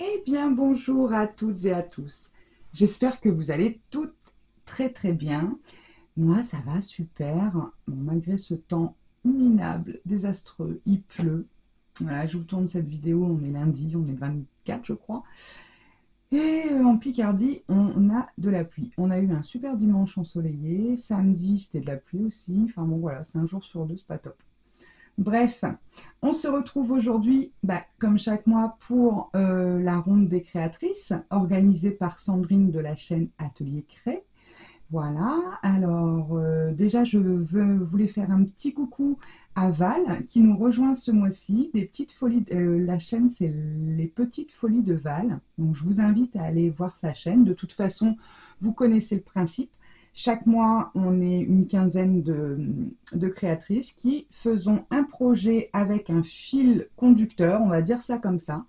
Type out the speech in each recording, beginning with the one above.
Eh bien, bonjour à toutes et à tous. J'espère que vous allez toutes très très bien. Moi, ça va super. Bon, malgré ce temps minable, désastreux, il pleut. Voilà, je vous tourne cette vidéo, on est lundi, on est 24 je crois. Et en Picardie, on a de la pluie. On a eu un super dimanche ensoleillé. Samedi, c'était de la pluie aussi. Enfin bon, voilà, c'est un jour sur deux, c'est pas top. Bref, on se retrouve aujourd'hui, comme chaque mois, pour la ronde des créatrices, organisée par Sandrine de la chaîne Atelier Cré. Voilà, alors déjà voulais faire un petit coucou à Val qui nous rejoint ce mois-ci. Des petites folies, la chaîne c'est les petites folies de Val. Donc je vous invite à aller voir sa chaîne. De toute façon, vous connaissez le principe. Chaque mois, on est une quinzaine de créatrices qui faisons un projet avec un fil conducteur, on va dire ça comme ça,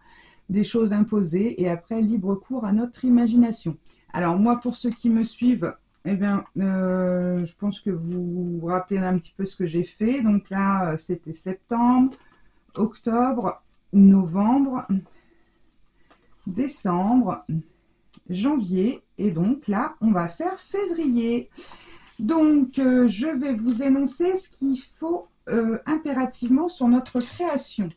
des choses imposées et après libre cours à notre imagination. Alors moi, pour ceux qui me suivent, eh bien, je pense que vous vous rappelez un petit peu ce que j'ai fait. Donc là, c'était septembre, octobre, novembre, décembre, janvier. Et donc là, on va faire février. Donc, je vais vous énoncer ce qu'il faut impérativement sur notre création.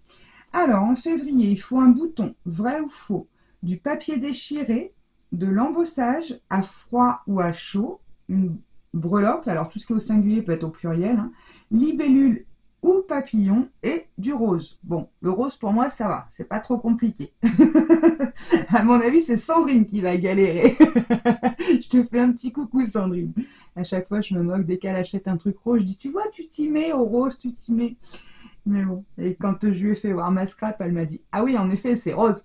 Alors, en février, il faut un bouton, vrai ou faux, du papier déchiré, de l'embossage à froid ou à chaud, une breloque, alors tout ce qui est au singulier peut être au pluriel, hein, libellule ou papillon et du rose. Bon, le rose pour moi ça va, c'est pas trop compliqué. À mon avis, c'est Sandrine qui va galérer. Je te fais un petit coucou Sandrine. À chaque fois, je me moque dès qu'elle achète un truc rose, je dis tu vois, tu t'y mets au rose, tu t'y mets. Mais bon, et quand je lui ai fait voir ma scrap, elle m'a dit ah oui, en effet, c'est rose.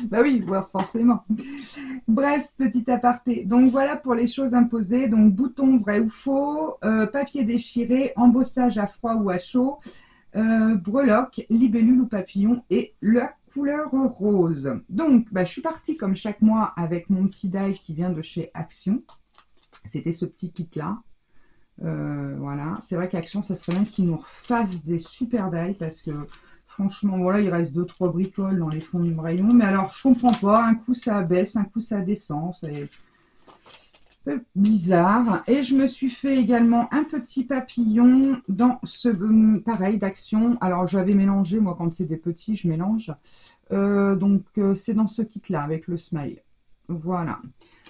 Bah oui, voir forcément. Bref, petit aparté. Donc voilà pour les choses imposées. Donc bouton vrai ou faux, papier déchiré, embossage à froid ou à chaud, breloque, libellule ou papillon et la couleur rose. Donc je suis partie comme chaque mois avec mon petit die qui vient de chez Action. C'était ce petit kit là. Voilà, c'est vrai qu'Action, ça serait bien qu'ils nous refassent des super die parce que franchement, voilà, il reste 2-3 bricoles dans les fonds de rayon. Mais alors, je comprends pas. Un coup, ça baisse, un coup, ça descend. C'est un peu bizarre. Et je me suis fait également un petit papillon dans ce pareil d'Action. Alors, j'avais mélangé, moi, quand c'est des petits, je mélange. C'est dans ce kit-là avec le smile. Voilà.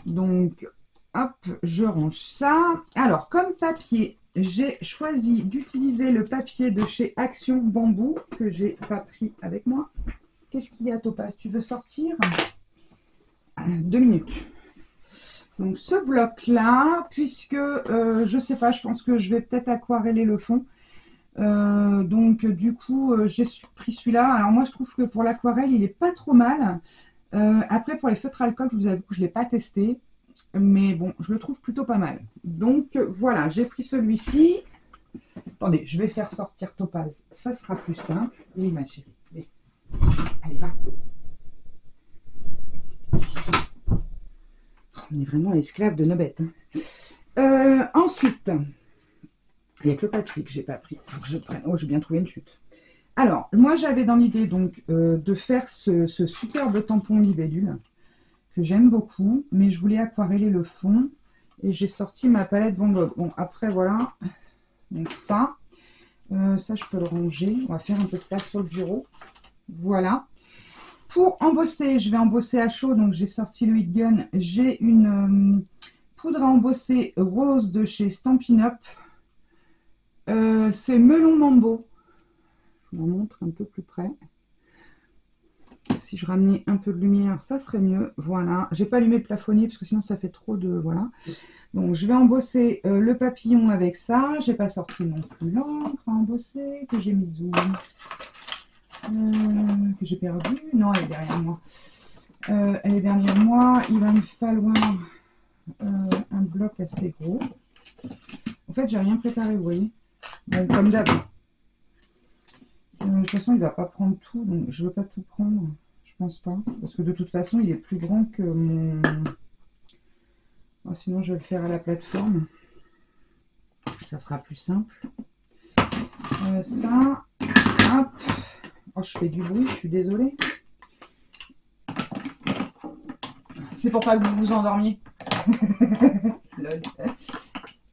Donc, hop, je range ça. Alors, comme papier, j'ai choisi d'utiliser le papier de chez Action Bambou que j'ai pas pris avec moi. Qu'est-ce qu'il y a, Topaz? Tu veux sortir? 2 minutes. Donc, ce bloc-là, puisque je sais pas, je pense que je vais peut-être aquareller le fond. Du coup, j'ai pris celui-là. Alors, moi, je trouve que pour l'aquarelle, il est pas trop mal. Après, pour les feutres alcool, je vous avoue que je ne l'ai pas testé. Mais bon, je le trouve plutôt pas mal. Donc voilà, j'ai pris celui-ci. Attendez, je vais faire sortir Topaz. Ça sera plus simple. Oui, ma chérie. Allez, allez va. On est vraiment esclave de nos bêtes. Ensuite, il n'y a que le papier que j'ai pas pris. Faut que je prenne. Oh, j'ai bien trouvé une chute. Alors, moi, j'avais dans l'idée donc de faire ce superbe tampon libellule que j'aime beaucoup, mais je voulais aquareller le fond et j'ai sorti ma palette Van Gogh. Bon, après, voilà. Donc ça, je peux le ranger. On va faire un peu de place sur le bureau. Voilà. Pour embosser, je vais embosser à chaud. Donc j'ai sorti le Heat Gun. J'ai une poudre à embosser rose de chez Stampin' Up. C'est Melon Mambo. Je vous montre un peu plus près. Si je ramenais un peu de lumière, ça serait mieux. Voilà. J'ai pas allumé le plafonnier parce que sinon ça fait trop de... Voilà. Donc je vais embosser le papillon avec ça. J'ai pas sorti non plus l'encre à embosser que j'ai mise où que j'ai perdu. Non, elle est derrière moi. Elle est derrière moi. Il va me falloir un bloc assez gros. En fait, j'ai rien préparé, vous voyez. Bon, comme d'hab. De toute façon, il va pas prendre tout, donc je veux pas tout prendre. Je pense pas, parce que de toute façon, il est plus grand que mon... Oh, sinon, je vais le faire à la plateforme. Ça sera plus simple. Ça, hop. Oh, je fais du bruit, je suis désolée. C'est pour pas que vous vous endormiez. Lol.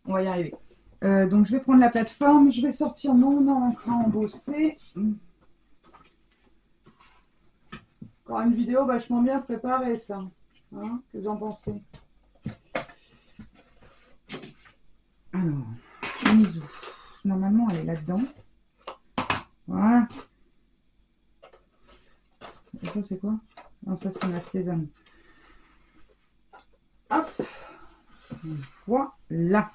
On va y arriver. Donc je vais prendre la plateforme, je vais sortir mon encre à embosser. Encore une vidéo vachement bien préparée, ça. Hein, que vous en pensez? Alors, chemise où? Normalement, elle est là-dedans. Voilà. Et ça, c'est quoi? Non, ça, c'est ma sésame. Hop. Voilà.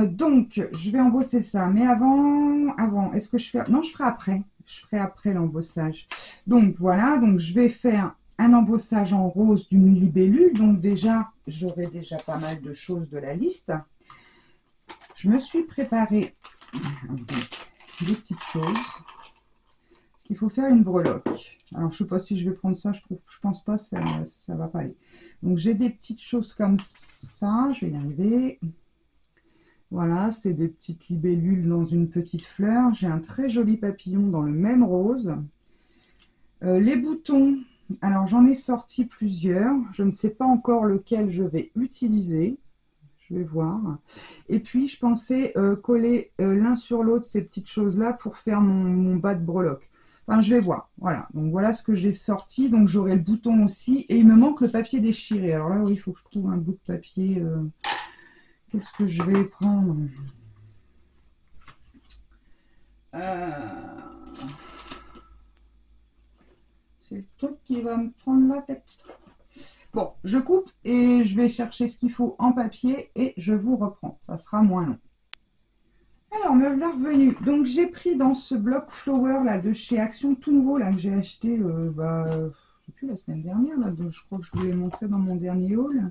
Donc, je vais embosser ça. Mais avant, est-ce que je fais... Non, je ferai après. Je ferai après l'embossage. Donc, voilà. Donc, je vais faire un embossage en rose d'une libellule. Donc, déjà, j'aurai déjà pas mal de choses de la liste. Je me suis préparé des petites choses. Parce qu'il faut faire une breloque. Alors, je ne sais pas si je vais prendre ça. Je pense pas, ça ne va pas aller. Donc, j'ai des petites choses comme ça. Je vais y arriver. Voilà, c'est des petites libellules dans une petite fleur. J'ai un très joli papillon dans le même rose. Les boutons, alors j'en ai sorti plusieurs. Je ne sais pas encore lequel je vais utiliser. Je vais voir. Et puis, je pensais coller l'un sur l'autre ces petites choses-là pour faire mon bas de breloque. Enfin, je vais voir. Voilà. Donc, voilà ce que j'ai sorti. Donc, j'aurai le bouton aussi. Et il me manque le papier déchiré. Alors là, oui, il faut que je trouve un bout de papier. Qu'est-ce que je vais prendre? C'est le truc qui va me prendre la tête. Bon, je coupe et je vais chercher ce qu'il faut en papier et je vous reprends. Ça sera moins long. Alors, me voilà revenu. Donc, j'ai pris dans ce bloc flower là de chez Action, tout nouveau là que j'ai acheté, je sais plus, la semaine dernière. Là, je crois que je vous l'ai montré dans mon dernier haul.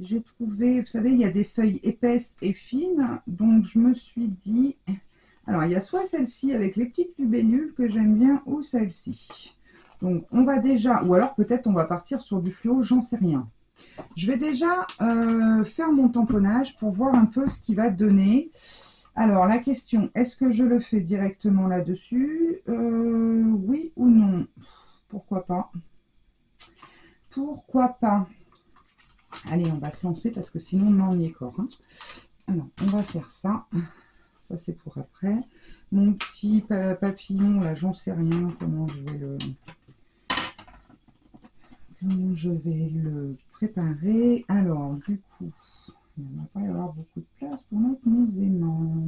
J'ai trouvé, vous savez, il y a des feuilles épaisses et fines. Donc, je me suis dit, alors il y a soit celle-ci avec les petites libellules que j'aime bien ou celle-ci. Donc, on va déjà, ou alors peut-être on va partir sur du fluo, j'en sais rien. Je vais déjà faire mon tamponnage pour voir un peu ce qu'il va donner. Alors, la question, est-ce que je le fais directement là-dessus? Oui ou non? Pourquoi pas? Pourquoi pas? Allez, on va se lancer parce que sinon, on en y est corps. Hein. Alors, on va faire ça. Ça, c'est pour après. Mon petit papillon, là, j'en sais rien comment je vais le préparer. Alors, du coup, il ne va pas y avoir beaucoup de place pour notre mes aimants.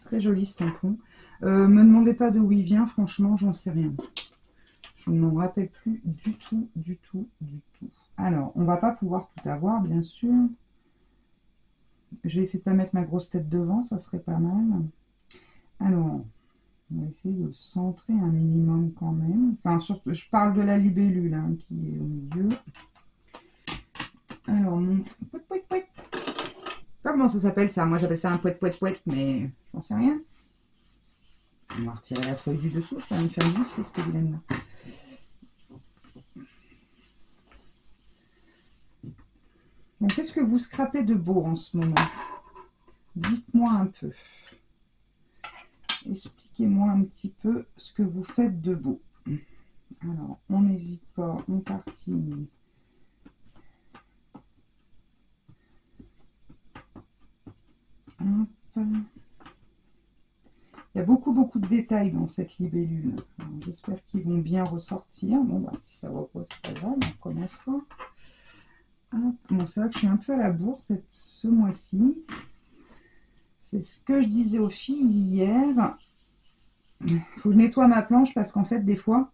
Très joli ce tampon. Me demandez pas d'où il vient, franchement, j'en sais rien. Je ne m'en rappelle plus du tout, du tout, du tout. Alors, on va pas pouvoir tout avoir, bien sûr. Je vais essayer de pas mettre ma grosse tête devant, ça serait pas mal. Alors, on va essayer de centrer un minimum quand même. Enfin, surtout, je parle de la libellule hein, qui est au milieu. Alors, mon poète. Comment ça s'appelle ça? Moi, j'appelle ça un poète, mais j'en sais rien. On va retirer la feuille du dessous, ça va me faire glisser ce vilaine là. Donc, qu'est-ce que vous scrapez de beau en ce moment? Dites-moi un peu. Expliquez-moi un petit peu ce que vous faites de beau. Alors, on n'hésite pas, on tartine. Hop. Il y a beaucoup de détails dans cette libellule. J'espère qu'ils vont bien ressortir. Bon, bah, si ça ne va pas, c'est pas grave, on commencera. Bon, c'est vrai que je suis un peu à la bourre ce mois-ci. C'est ce que je disais aux filles hier. Il faut que je nettoie ma planche parce qu'en fait, des fois,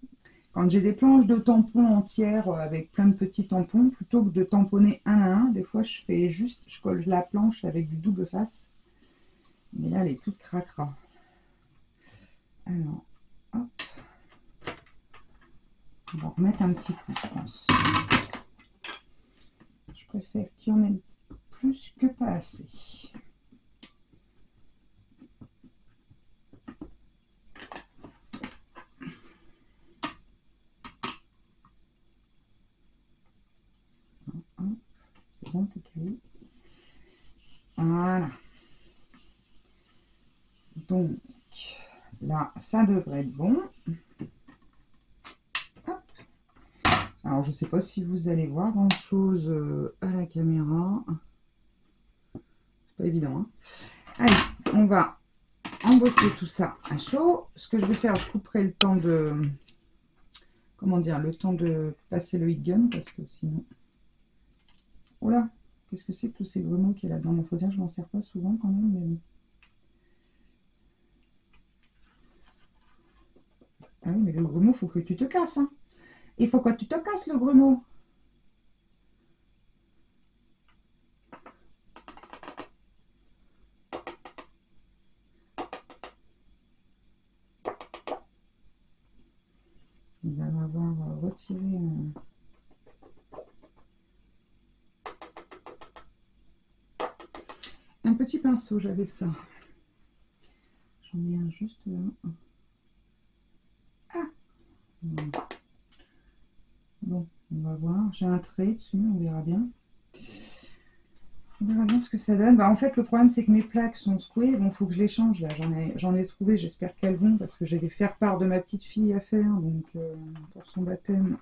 quand j'ai des planches de tampons entières avec plein de petits tampons, plutôt que de tamponner un à un, des fois, je colle la planche avec du double face. Mais là, elle est toute cracra. Alors, hop. On va remettre un petit coup, je pense. Je préfère qu'il y en ait plus que pas assez. C'est bon, c'est calé. Voilà. Donc, là, ça devrait être bon. Alors, je ne sais pas si vous allez voir grand-chose à la caméra. C'est pas évident, hein. Allez, on va embosser tout ça à chaud. Ce que je vais faire, je couperai le temps de... Comment dire? Le temps de passer le heat gun, parce que sinon... Oh là! Qu'est-ce que c'est que tous ces grumeaux qu'il y a là-dedans? Il faut dire que je m'en sers pas souvent quand même, mais... Ah oui, mais le grumeau, il faut que tu te casses, hein. Il faut que tu te casses, le grumeau. Il va m'avoir retiré un petit pinceau, j'avais ça. J'en ai un juste là. Ah! Bon, on va voir. J'ai un trait dessus, on verra bien. On verra bien ce que ça donne. Bah, en fait, le problème, c'est que mes plaques sont secouées. Bon, il faut que je les change. Là, j'en ai trouvé. J'espère qu'elles vont parce que j'ai vais faire part de ma petite fille à faire. Donc, pour son baptême.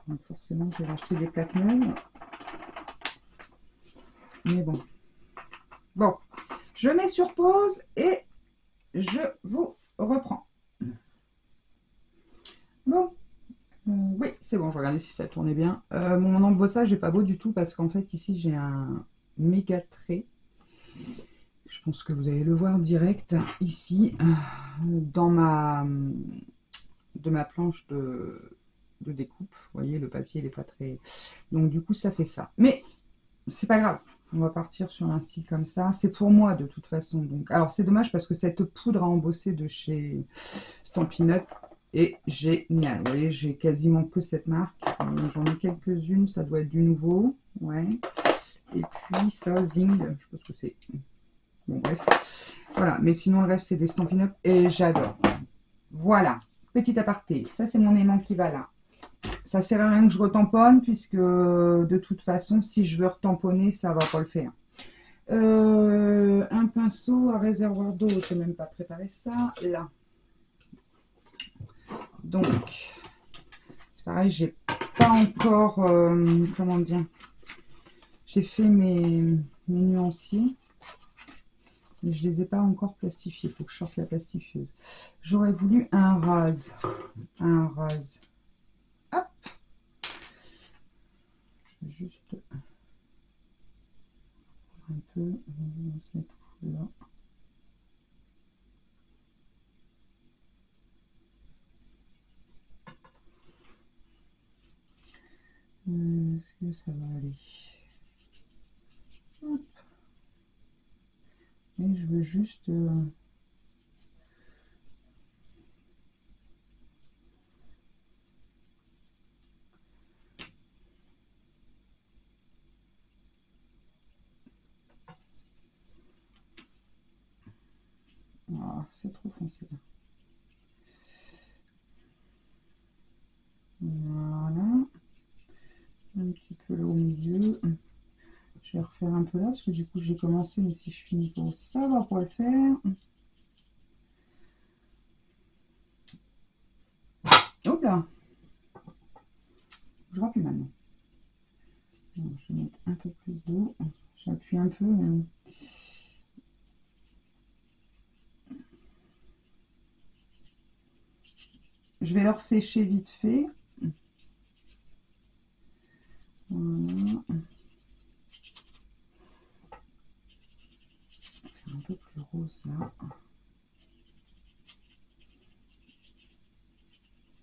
Donc, forcément, j'ai racheté des plaques neuves. Mais bon. Bon, je mets sur pause et je vous reprends. Bon. Oui, c'est bon, je regardais si ça tournait bien. Mon embossage n'est pas beau du tout parce qu'en fait, ici, j'ai un méga trait. Je pense que vous allez le voir direct ici, dans de ma planche de découpe. Vous voyez, le papier, il n'est pas très... Donc, du coup, ça fait ça. Mais, c'est pas grave. On va partir sur un style comme ça. C'est pour moi, de toute façon. Donc, alors, c'est dommage parce que cette poudre à embosser de chez Stampin' Up est géniale. Vous voyez, j'ai quasiment que cette marque. J'en ai quelques-unes. Ça doit être du nouveau. Ouais. Et puis, ça, Zing. Je pense que c'est... Bon, bref. Voilà. Mais sinon, le reste, c'est des Stampin' Up. Et j'adore. Voilà. Petit aparté. Ça, c'est mon aimant qui va là. Ça sert à rien que je retamponne puisque de toute façon, si je veux retamponner, ça va pas le faire. Un pinceau à réservoir d'eau, je n'ai même pas préparé ça. Là. Donc, c'est pareil, j'ai pas encore, comment dire, j'ai fait mes nuanciers, mais je les ai pas encore plastifiés. Il faut que je sorte la plastifieuse. J'aurais voulu un rase. Un rase. Hop. Je vais juste un peu, on va se mettre là. Est-ce que ça va aller? Hop. Et je veux juste... Ah, c'est trop foncé là. Voilà. Un petit peu là au milieu. Je vais refaire un peu là parce que du coup j'ai commencé, mais si je finis pour ça va pas le faire. Hop là. Je rappuie maintenant. Alors, je vais mettre un peu plus d'eau. J'appuie un peu. Je vais leur sécher vite fait. Voilà. Un peu plus rose là.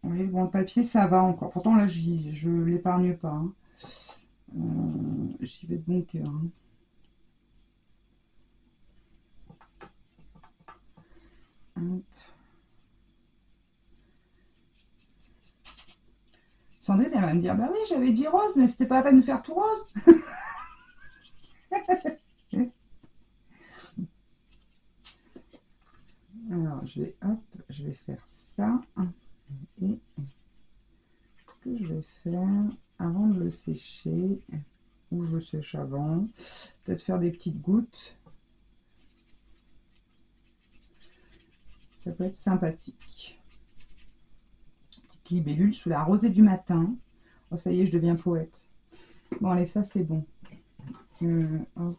Oui, bon, le papier ça va encore. Pourtant là, je l'épargne pas. Hein. J'y vais de bon cœur. Hein. Sandrine, elle va me dire, bah oui, j'avais dit rose, mais c'était pas la peine de faire tout rose. Alors, je vais faire ça. Et ce que je vais faire, avant de le sécher, ou je sèche avant, peut-être faire des petites gouttes. Ça peut être sympathique. petite libellule sous la rosée du matin. Oh, ça y est, je deviens poète. Bon, allez, ça c'est bon. Hop.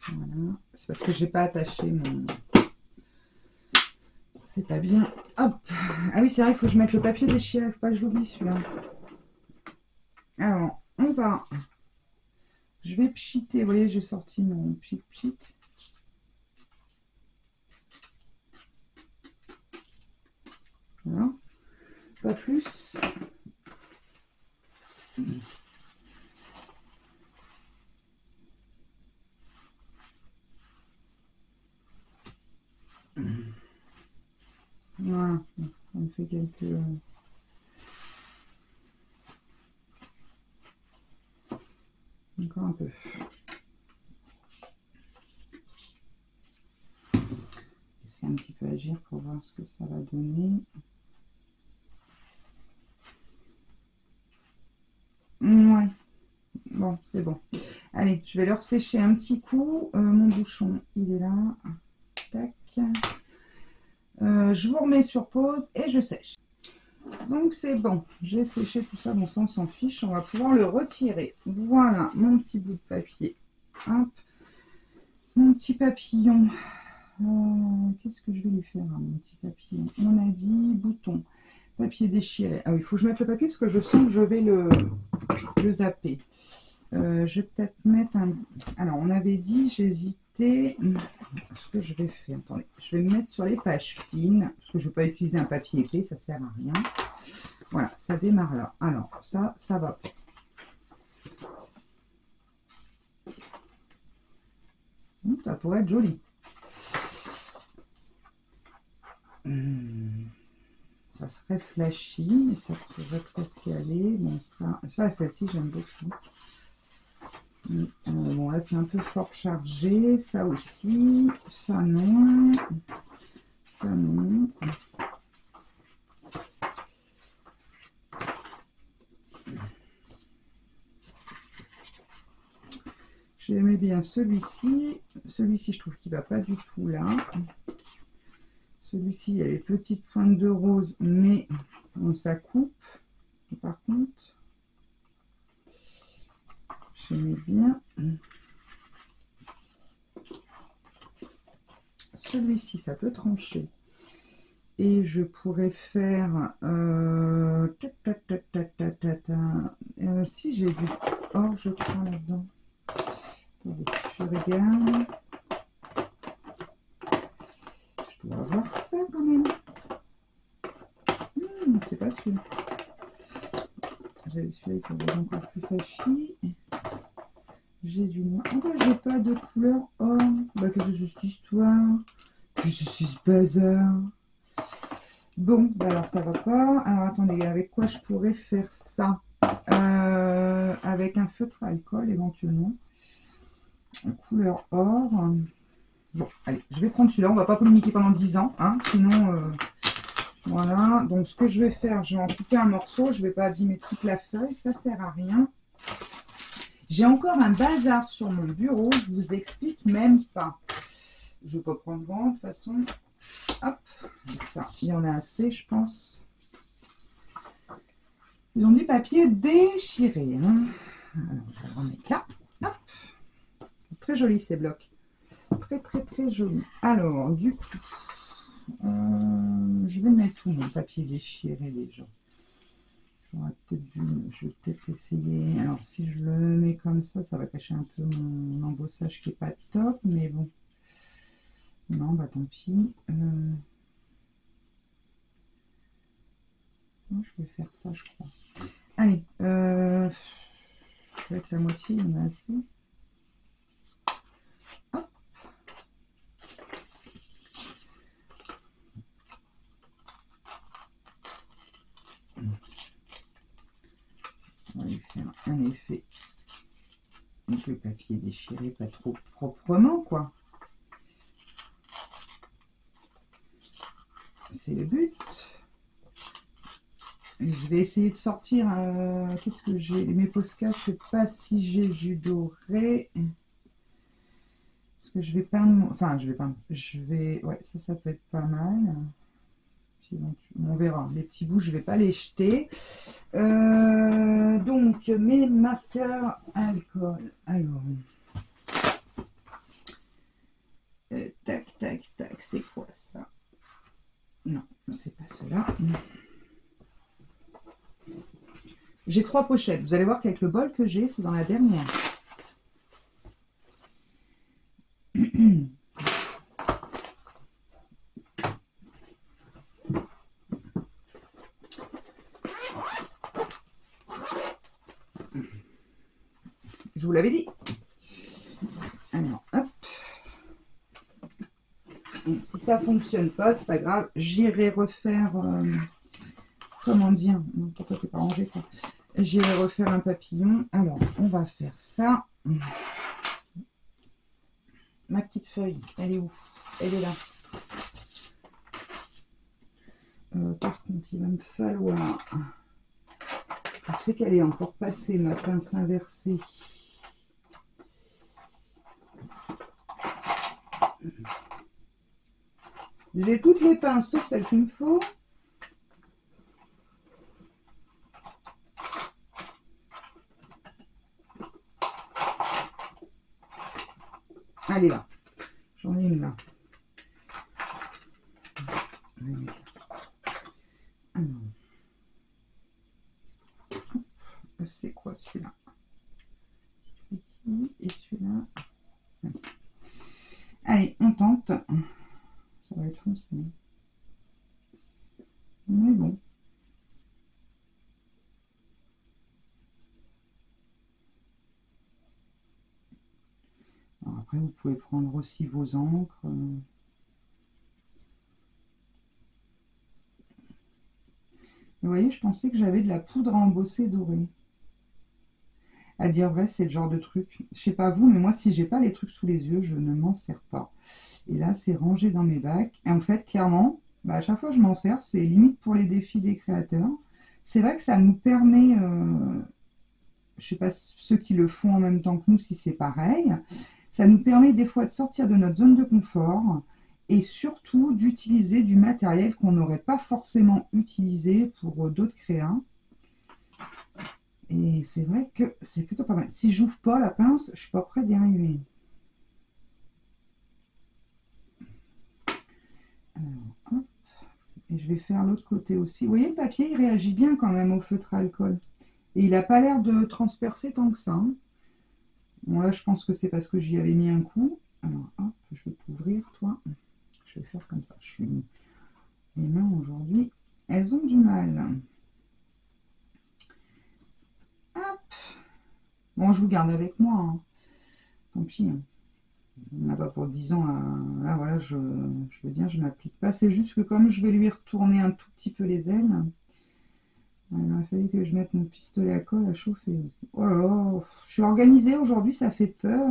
Voilà. C'est parce que j'ai pas attaché mon... C'est pas bien. Hop. Ah oui, c'est vrai qu'il faut que je mette le papier déchiré. Faut pas que je l'oublie celui-là. Alors, on va... Je vais pchiter. Vous voyez, j'ai sorti mon pchit. Voilà. Pas plus. Voilà. Ça me fait quelques... Encore un peu. Essayer un petit peu agir pour voir ce que ça va donner. Ouais. Bon, c'est bon. Allez, je vais leur sécher un petit coup. Mon bouchon, il est là. Tac. Je vous remets sur pause et je sèche. Donc c'est bon, j'ai séché tout ça, bon ça on s'en fiche, on va pouvoir le retirer. Voilà mon petit bout de papier. Hop. Mon petit papillon. Qu'est-ce que je vais lui faire à mon petit papillon? On a dit bouton, papier déchiré. Ah oui, il faut que je mette le papier parce que je sens que je vais le zapper. Je vais peut-être mettre un... Alors on avait dit, j'hésitais. Ce que je vais faire, attendez, je vais me mettre sur les pages fines parce que je ne vais pas utiliser un papier épais, ça sert à rien. Voilà, ça démarre là. Alors, ça va pas. Ça pourrait être joli. Ça serait flashy, mais ça pourrait presque aller. Bon, celle-ci, j'aime beaucoup. Bon, là, c'est un peu fort chargé. Ça aussi. Ça, non. Ça, non. J'aimais bien celui-ci. Celui-ci, je trouve qu'il ne va pas du tout là. Celui-ci, il y a les petites pointes de rose, mais bon, ça coupe. Et par contre, j'aimais bien. Celui-ci, ça peut trancher. Et je pourrais faire... si j'ai du or, je crois, là-dedans. Attendez, je regarde. Je dois avoir ça quand même. C'est pas sûr. J'avais celui-là qui était encore plus flashy. J'ai du noir. Oh bah j'ai pas de couleur or. Bah qu'est-ce que c'est cette histoire? Qu'est-ce que c'est ce bazar? Bon, bah alors ça va pas. Alors attendez, avec quoi je pourrais faire ça? Avec un feutre à alcool éventuellement. En couleur or. Bon, allez, je vais prendre celui-là. On va pas polémiquer pendant 10 ans. Hein, sinon, voilà. Donc ce que je vais faire, je vais en couper un morceau. Je vais pas abîmer toute la feuille. Ça sert à rien. J'ai encore un bazar sur mon bureau. Je vous explique même pas. Je vais pas prendre grand de toute façon. Hop, ça, il y en a assez, je pense. Ils ont du papier déchiré. Hein. Alors, je vais remettre là. Hop. Très joli ces blocs. Très, très, très joli. Alors, du coup, je vais mettre où mon papier déchiré déjà? Je vais peut-être essayer. Alors, si je le mets comme ça va cacher un peu mon embossage qui n'est pas top, mais bon. Non, bah tant pis. Je vais faire ça, je crois. Allez, avec la moitié, il y en a assez. Hop. On va lui faire un effet. Donc le papier déchiré, pas trop proprement, quoi. C'est le but. Je vais essayer de sortir. Qu'est-ce que j'ai? Mes Posca, je sais pas si j'ai du doré. Parce que je vais peindre. Enfin, je vais peindre. Ouais, ça peut être pas mal. On verra. Les petits bouts, je vais pas les jeter. Donc, mes marqueurs alcool. Alors, tac, tac, tac. C'est quoi ça? Non, c'est pas cela. J'ai 3 pochettes. Vous allez voir qu'avec le bol que j'ai, c'est dans la dernière. Je vous l'avais dit. Alors, hop. Donc, si ça fonctionne pas, c'est pas grave. J'irai refaire... comment dire? Pourquoi t'es pas rangé, quoi? J'irai refaire un papillon. Alors, on va faire ça. Ma petite feuille, elle est où? Elle est là. Par contre, il va me falloir... Je sais qu'elle est encore passée, ma pince inversée. J'ai toutes les pinces, sauf celle qu'il me faut. Allez là. J'en ai une là. C'est quoi celui-là? Et celui-là. Allez, on tente. Ça va être foncé. Mais bon. Alors après, vous pouvez prendre aussi vos encres. Vous voyez, je pensais que j'avais de la poudre à embosser dorée. À dire vrai, c'est le genre de truc. Je sais pas vous, mais moi, si j'ai pas les trucs sous les yeux, je ne m'en sers pas. Et là, c'est rangé dans mes bacs. Et en fait, clairement, bah, à chaque fois que je m'en sers, c'est limite pour les défis des créateurs. C'est vrai que ça nous permet, je sais pas ceux qui le font en même temps que nous, si c'est pareil, ça nous permet des fois de sortir de notre zone de confort et surtout d'utiliser du matériel qu'on n'aurait pas forcément utilisé pour d'autres créas. Et c'est vrai que c'est plutôt pas mal. Si j'ouvre pas la pince, je suis pas près d'y arriver. Alors, hop. Et je vais faire l'autre côté aussi. Vous voyez, le papier, il réagit bien quand même au feutre à alcool. Et il n'a pas l'air de transpercer tant que ça. Hein. Bon, là, je pense que c'est parce que j'y avais mis un coup. Alors, hop, je vais t'ouvrir, toi. Je vais faire comme ça. Les mains, aujourd'hui, elles ont du mal. Hop. Bon, je vous garde avec moi. Hein. Tant pis. Hein. On n'a pas pour 10 ans. Là, voilà, je veux dire, je n'applique pas. C'est juste que comme je vais lui retourner un tout petit peu les ailes, il a fallu que je mette mon pistolet à colle à chauffer aussi. Oh là là, je suis organisée aujourd'hui, ça fait peur.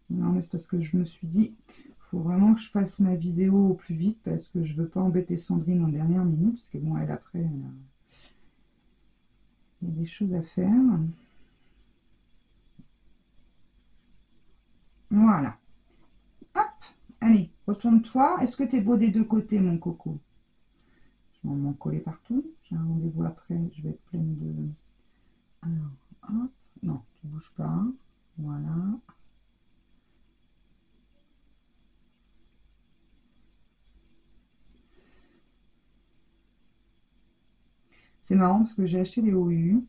Non, mais c'est parce que je me suis dit, il faut vraiment que je fasse ma vidéo au plus vite parce que je veux pas embêter Sandrine en dernière minute. Parce que bon, elle après, il y a des choses à faire. Voilà. Hop, allez, retourne-toi. Est-ce que tu es beau des deux côtés, mon coco? Je vais m'en coller partout. J'ai un rendez-vous après, je vais être pleine de... Alors, hop. Non, tu ne bouges pas. Voilà. C'est marrant parce que j'ai acheté des OU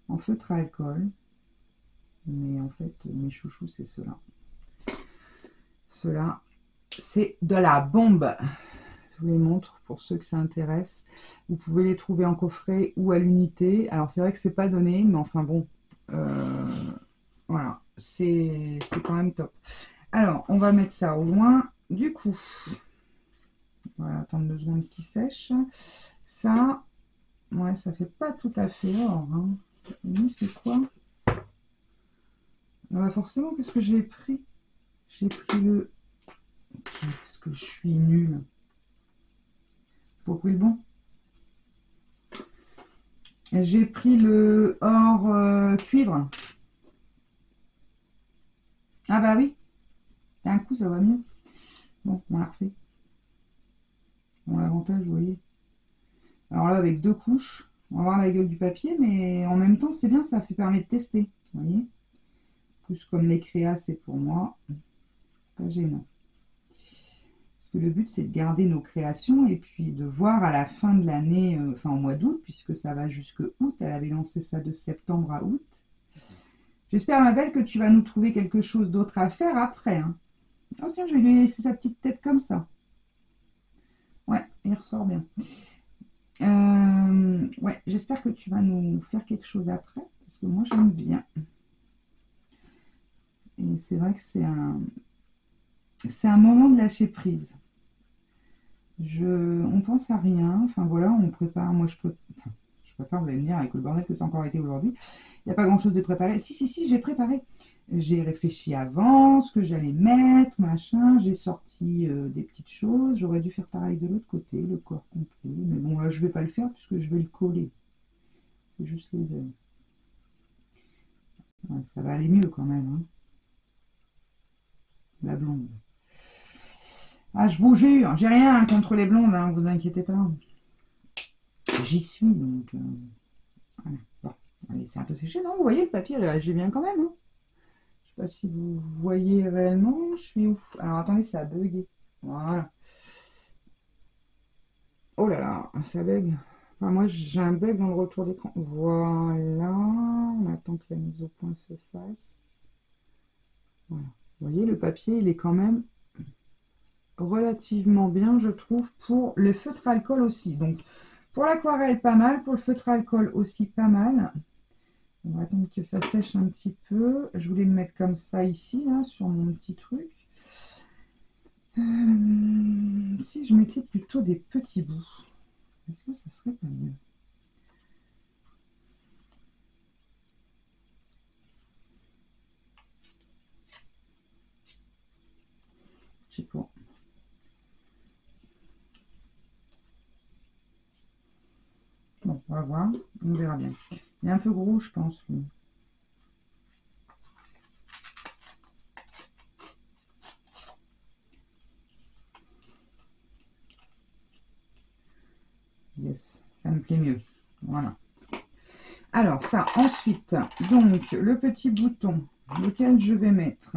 en feutre à alcool. Mais en fait, mes chouchous, c'est ceux-là. Ceux-là, c'est de la bombe. Je vous les montre pour ceux que ça intéresse. Vous pouvez les trouver en coffret ou à l'unité. Alors, c'est vrai que c'est pas donné, mais enfin bon. Voilà, c'est quand même top. Alors, on va mettre ça au loin. Du coup, on va attendre 2 secondes qu'il sèche. Ça, ouais, ça fait pas tout à fait or. Hein. C'est quoi? Forcément, qu'est-ce que j'ai pris? J'ai pris le... Qu'est-ce que je suis nulle. Faut pris le bon. J'ai pris le or cuivre. Ah bah oui. Un coup, ça va mieux. Bon, on la refait. Bon, l'avantage, vous voyez. Alors là, avec 2 couches, on va voir la gueule du papier, mais en même temps, c'est bien, ça permet de tester. Vous voyez. Plus comme les créas, c'est pour moi. Pas gênant. Parce que le but, c'est de garder nos créations et puis de voir à la fin de l'année, enfin au mois d'août, puisque ça va jusque août. Elle avait lancé ça de septembre à août. J'espère, ma belle, que tu vas nous trouver quelque chose d'autre à faire après. Hein. Oh tiens, je vais lui laisser sa petite tête comme ça. Ouais, il ressort bien. Ouais, j'espère que tu vas nous faire quelque chose après, parce que moi j'aime bien. Et c'est vrai que c'est un moment de lâcher prise. On pense à rien, enfin voilà, on prépare, moi je prépare, vous allez me dire, avec le bordel que ça a encore été aujourd'hui, il n'y a pas grand chose de préparé. Si, j'ai préparé. J'ai réfléchi avant ce que j'allais mettre, machin, j'ai sorti des petites choses, j'aurais dû faire pareil de l'autre côté, le corps complet, mais bon là je vais pas le faire puisque je vais le coller. C'est juste les ailes. Ouais, ça va aller mieux quand même, hein. La blonde. Ah, je vous jure, j'ai rien contre les blondes, hein, vous inquiétez pas. J'y suis, donc... voilà. Bon, allez, c'est un peu séché, non? Vous voyez, le papier réagit bien quand même, hein. Je sais pas si vous voyez réellement, je suis ouf. Alors, attendez, ça a bugué. Voilà. Oh là là, ça bug. Enfin, moi, j'ai un bug dans le retour d'écran. Voilà, on attend que la mise au point se fasse. Voilà. Vous voyez, le papier, il est quand même relativement bien, je trouve, pour le feutre alcool aussi. Donc, pour l'aquarelle, pas mal. Pour le feutre alcool aussi, pas mal. On va attendre que ça sèche un petit peu. Je voulais le mettre comme ça ici, là, sur mon petit truc. Si je mettais plutôt des petits bouts, est-ce que ça serait pas mieux? Je sais pas. Bon, on va voir. On verra bien. Il est un peu gros, je pense, lui. Yes, ça me plaît mieux. Voilà. Alors, ça, ensuite, donc, le petit bouton, lequel je vais mettre.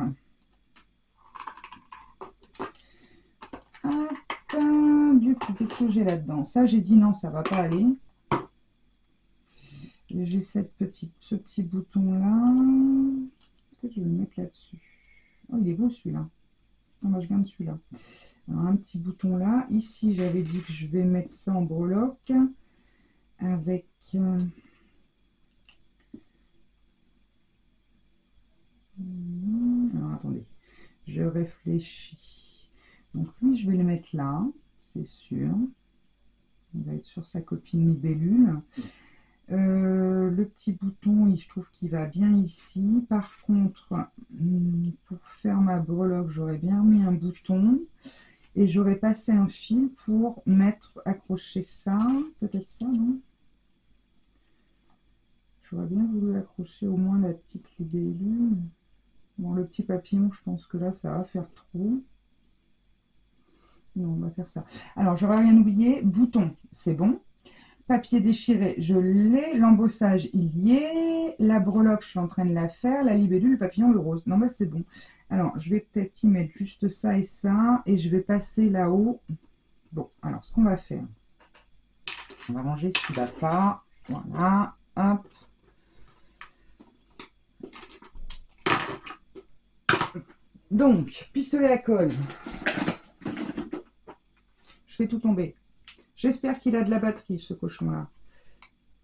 Hop, du coup, qu'est-ce que j'ai là-dedans? Ça, j'ai dit non, ça va pas aller. J'ai ce petit bouton-là. Peut-être que je vais le mettre là-dessus. Oh, il est beau celui-là. Non, moi, je garde celui-là. Alors, un petit bouton là. Ici, j'avais dit que je vais mettre ça en breloque. Avec... alors, attendez. Je réfléchis. Donc, lui, je vais le mettre là. C'est sûr. Il va être sur sa copine libellule. Le petit bouton, je trouve qu'il va bien ici. Par contre, pour faire ma breloque, j'aurais bien mis un bouton et j'aurais passé un fil pour accrocher ça. Peut-être ça, non? J'aurais bien voulu accrocher au moins la petite libellule. Bon, le petit papillon, je pense que là, ça va faire trop. Non, on va faire ça. Alors, j'aurais rien oublié. Bouton, c'est bon. Papier déchiré, je l'ai. L'embossage, il y est. La breloque, je suis en train de la faire. La libellule, le papillon, le rose. Non, bah c'est bon. Alors, je vais peut-être y mettre juste ça et ça. Et je vais passer là-haut. Bon, alors, ce qu'on va faire, on va ranger ce qui ne va pas. Voilà. Hop. Donc, pistolet à colle. Je fais tout tomber. J'espère qu'il a de la batterie, ce cochon-là.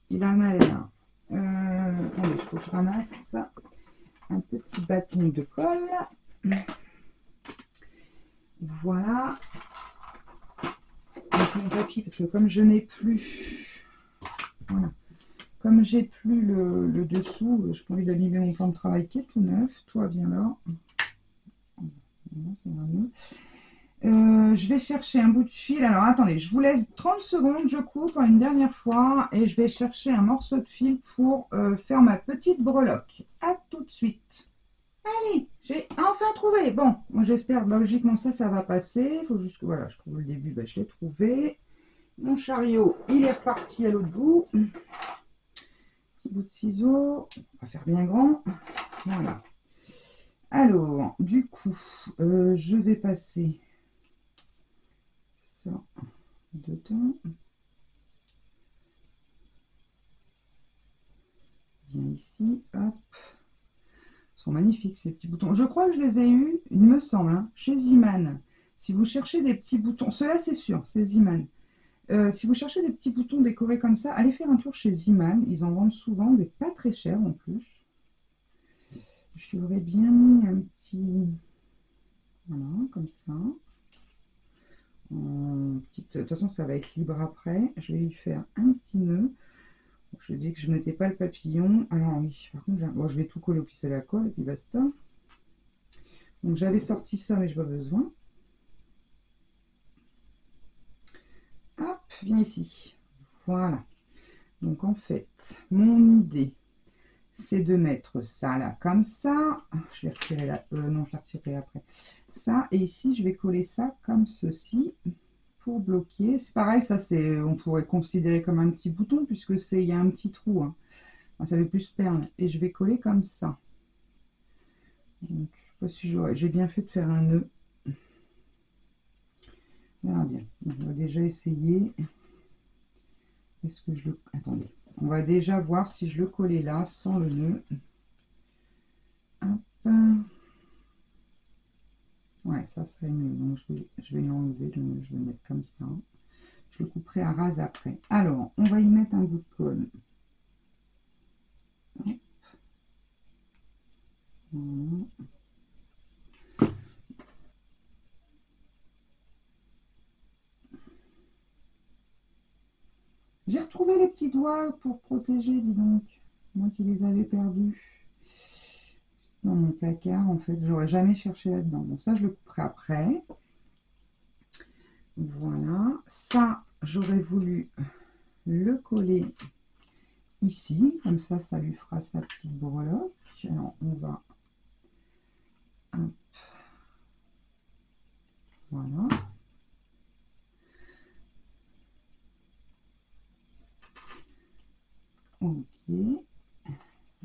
Il en a l'air. Attendez, il faut que je ramasse un petit bâton de colle. Voilà. Avec mon papier, parce que comme je n'ai plus... Voilà. Comme j'ai plus le dessous, je peux envie d'abîmer mon plan de travail qui est tout neuf. Toi, viens là. Non, ça va mieux. Je vais chercher un bout de fil. Alors, attendez, je vous laisse 30 secondes. Je coupe une dernière fois et je vais chercher un morceau de fil pour faire ma petite breloque. À tout de suite. Allez, j'ai enfin trouvé. Bon, moi j'espère, bah, logiquement ça va passer. Il faut juste que, voilà, je trouve le début, bah, je l'ai trouvé. Mon chariot, il est reparti à l'autre bout. Petit bout de ciseaux, on va faire bien grand. Voilà. Alors, du coup, je vais passer ça dedans. Bien ici, hop. Ils sont magnifiques ces petits boutons. Je crois que je les ai eus, il me semble, hein, chez Ziman. Si vous cherchez des petits boutons, ceux-là c'est sûr, c'est Ziman. Si vous cherchez des petits boutons décorés comme ça, allez faire un tour chez Ziman. Ils en vendent souvent, mais pas très cher en plus. J'aurais bien mis un petit... Voilà, comme ça. De toute façon, ça va être libre après. Je vais y faire un petit nœud. Je dis que je ne mettais pas le papillon. Alors oui, par contre, bon, je vais tout coller au pistolet à colle et puis basta. Donc j'avais sorti ça, mais je n'ai pas besoin. Hop, viens ici. Voilà. Donc en fait, mon idée, c'est de mettre ça là comme ça. Je vais retirer là. Non, je la retirerai après. Ça, et ici, je vais coller ça comme ceci pour bloquer. C'est pareil, ça, on pourrait considérer comme un petit bouton puisque il y a un petit trou. Hein. Enfin, ça fait plus perle. Et je vais coller comme ça. Donc, je sais pas si j'ai bien fait de faire un nœud. On verra bien. Donc, on va déjà essayer. Est-ce que je le... Attendez. On va déjà voir si je le collais là sans le nœud. Hop. Ouais, ça serait mieux. Donc, je vais l'enlever. Je vais le mettre comme ça. Je le couperai à ras après. Alors, on va y mettre un bout de colle. Hop. Voilà. J'ai retrouvé les petits doigts pour protéger, dis donc. Moi qui les avais perdus dans mon placard, en fait. J'aurais jamais cherché là-dedans. Bon, ça, je le couperai après. Voilà. Ça, j'aurais voulu le coller ici. Comme ça lui fera sa petite breloque. Alors, on va... Hop. Voilà. Ok. Il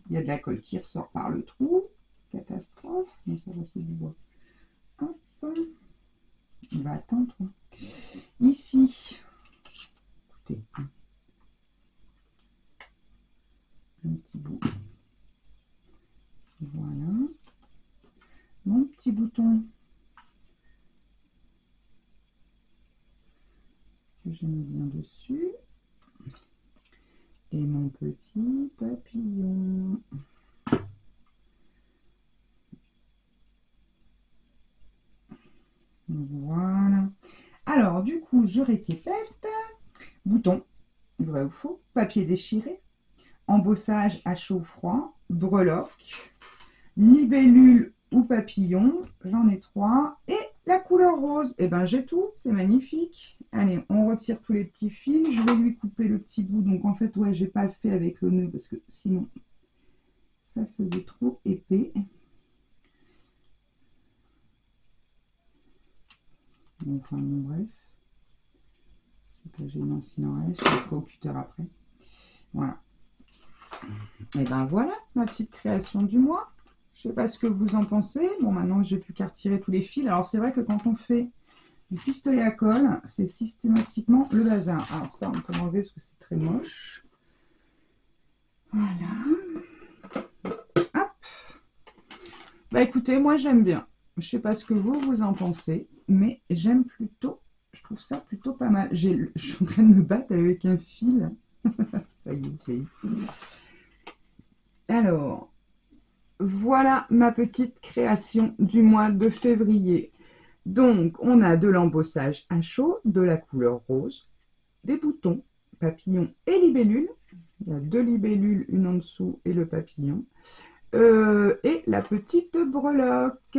y a de la colle qui ressort par le trou. Catastrophe. Mais ça va, c'est du bois. Hop. On va attendre. Ici. Écoutez. Un petit bout. Voilà. Mon petit bouton que j'ai mis bien dessus. Et mon petit papillon. Voilà. Alors, du coup, je répète. Bouton, vrai ou faux, papier déchiré, embossage à chaud ou froid, breloque, libellule ou papillon, j'en ai 3, et la couleur rose. Et ben j'ai tout, c'est magnifique. Allez, on retire tous les petits fils, je vais lui couper le petit bout. Donc en fait, ouais, j'ai pas fait avec le nœud parce que sinon ça faisait trop épais. Enfin bon, bref, c'est pas gênant s'il en reste, je le ferai au cutter après. Voilà. Et ben voilà ma petite création du mois. Je sais pas ce que vous en pensez. Bon, maintenant j'ai plus qu'à retirer tous les fils. Alors c'est vrai que quand on fait du pistolet à colle, c'est systématiquement le bazar. Alors ça, on peut l'enlever parce que c'est très moche. Voilà. Hop. Bah écoutez, moi j'aime bien. Je sais pas ce que vous en pensez, mais j'aime plutôt. Je trouve ça plutôt pas mal. Je suis en train de me battre avec un fil. Ça y est, j'ai eu. Alors, voilà ma petite création du mois de février. Donc, on a de l'embossage à chaud, de la couleur rose, des boutons, papillons et libellules. Il y a 2 libellules, une en dessous et le papillon. Et la petite breloque.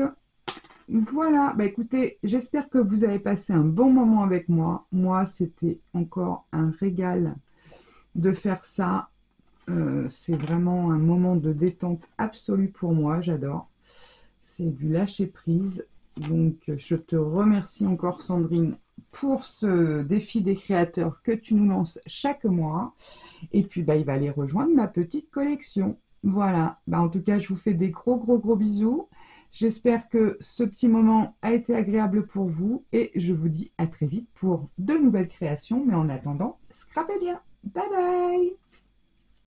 Voilà, bah écoutez, j'espère que vous avez passé un bon moment avec moi. Moi, c'était encore un régal de faire ça. C'est vraiment un moment de détente absolue pour moi, j'adore. c'est du lâcher prise. Donc, je te remercie encore, Sandrine, pour ce défi des créateurs que tu nous lances chaque mois. Et puis, bah, il va aller rejoindre ma petite collection. Voilà. Bah, en tout cas, je vous fais des gros, gros, gros bisous. J'espère que ce petit moment a été agréable pour vous. Et je vous dis à très vite pour de nouvelles créations. Mais en attendant, scrapez bien. Bye bye!